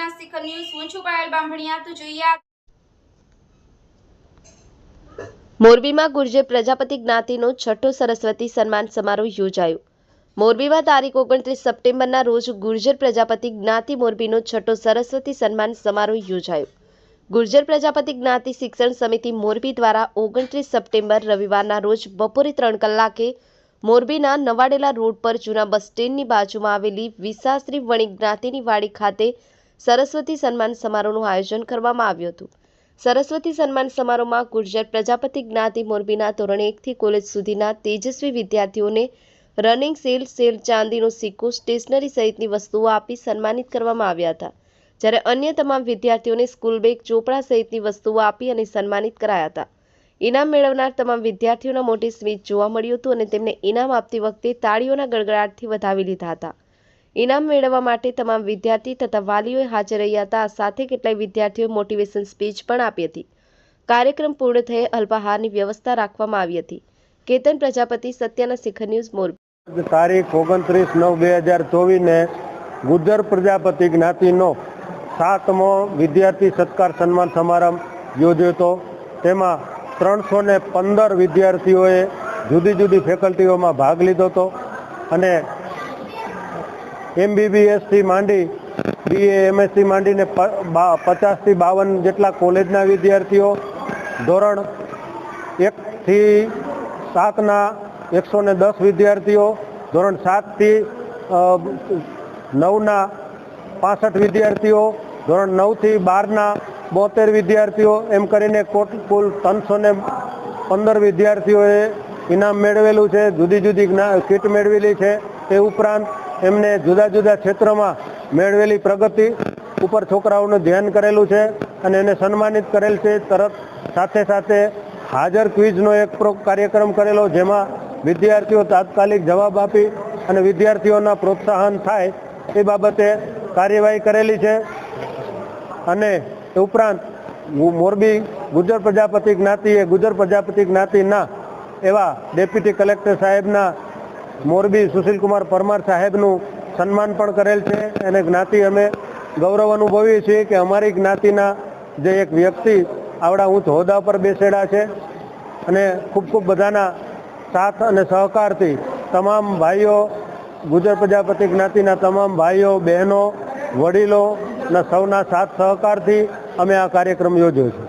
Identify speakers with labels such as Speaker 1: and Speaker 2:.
Speaker 1: સત્યના શિખર ન્યૂઝ હું છું પાયલ બામણિયા તો જોઈએ
Speaker 2: મોરબીમાં ગુર્જર પ્રજાપતિ જ્ઞાતિનો છઠ્ઠો સરસ્વતી સન્માન સમારોહ યોજાયો। મોરબીમાં તારીખ 29 સપ્ટેમ્બરના રોજ ગુર્જર પ્રજાપતિ જ્ઞાતિ મોરબીનો છઠ્ઠો સરસ્વતી સન્માન સમારોહ યોજાયો। ગુર્જર પ્રજાપતિ જ્ઞાતિ શિક્ષણ સમિતિ મોરબી દ્વારા 29 સપ્ટેમ્બર રવિવારના રોજ બપોરે 3 કલાકે મોરબીના નવાડેલા રોડ પર જૂના બસ સ્ટેન્ડની બાજુમાં આવેલી વિસાશ્રી વણિક જ્ઞાતિની વાડી ખાતે સરસ્વતી સન્માન સમારોહનું આયોજન કરવામાં આવ્યું હતું। સરસ્વતી સન્માન સમારોહમાં ગુર્જર પ્રજાપતિ જ્ઞાતિ મોરબીના ધોરણ 1 થી કોલેજ સુધીના તેજસ્વી વિદ્યાર્થીઓને રનિંગ શીલ્ડ ચાંદીનો સિક્કો સ્ટેશનરી સહિતની વસ્તુઓ આપી સન્માનિત કરવામાં આવ્યા હતા, જ્યારે અન્ય તમામ વિદ્યાર્થીઓને સ્કૂલ બેગ ચોપડા સહિતની વસ્તુઓ આપી અને સન્માનિત કરાયા હતા। ઇનામ મેળવનાર તમામ વિદ્યાર્થીઓના મોઢે સ્મિત જોવા મળ્યું હતું અને તેમને ઇનામ આપતી વખતે તાળીઓના ગડગડાટથી વધાવી લીધા હતા। ઇનામ મેળવવા માટે તમામ વિદ્યાર્થી તથા વાલીઓ હાજર રહ્યા હતા। આ સાથે કેટલાય વિદ્યાર્થીઓએ મોટિવેશન સ્પીચ પણ આપી હતી। કાર્યક્રમ પૂર્ણ થયે અલ્પાહારની વ્યવસ્થા રાખવામાં આવી હતી। કેતન પ્રજાપતિ, સત્યના શિખર ન્યૂઝ, મોરબી।
Speaker 3: તારીખ 29/9/2024 ને ગુર્જર પ્રજાપતિ જ્ઞાતિનો 7મો વિદ્યાર્થી સત્કાર સન્માન સમારંભ યોજ્યો હતો। તેમાં 315 વિદ્યાર્થીઓએ જુદી જુદી ફેકલ્ટીઓમાં ભાગ લીધો હતો અને MBBS થી માંડી BA MSc માંડીને 50 થી 52 જેટલા કોલેજના વિદ્યાર્થીઓ, ધોરણ 1 થી 7ના 110 વિદ્યાર્થીઓ, ધોરણ 7 થી 9ના 65 વિદ્યાર્થીઓ, ધોરણ 9 થી 12ના 72 વિદ્યાર્થીઓ, એમ કરીને કુલ 315 વિદ્યાર્થીઓએ ઇનામ મેળવેલું છે। જુદી જુદી કીટ મેળવેલી છે। તે ઉપરાંત એમને જુદા જુદા ક્ષેત્રમાં મેળવેલી પ્રગતિ ઉપર છોકરાઓનું ધ્યાન કરેલું છે અને એને સન્માનિત કરેલ છે। તરત સાથે સાથે હાજર ક્વિઝનો એક કાર્યક્રમ કરેલો, જેમાં વિદ્યાર્થીઓ તાત્કાલિક જવાબ આપી અને વિદ્યાર્થીઓના પ્રોત્સાહન થાય એ બાબતે કાર્યવાહી કરેલી છે। અને એ ઉપરાંત મોરબી ગુર્જર પ્રજાપતિ જ્ઞાતિએ ગુર્જર પ્રજાપતિ જ્ઞાતિના એવા ડેપ્યુટી કલેક્ટર સાહેબના મોરબી સુશીલકુમાર પરમાર સાહેબનું સન્માન પણ કરેલ છે। અને જ્ઞાતિ અમે ગૌરવ અનુભવીએ છીએ કે અમારી જ્ઞાતિના જે એક વ્યક્તિ આવડા ઊંચ હોદ્દા પર બેસેલા છે અને ખૂબ ખૂબ બધાના સાથ અને સહકારથી તમામ ભાઈઓ, ગુર્જર પ્રજાપતિ જ્ઞાતિના તમામ ભાઈઓ, બહેનો, વડીલોના સૌના સાથ સહકારથી અમે આ કાર્યક્રમ યોજ્યો છે।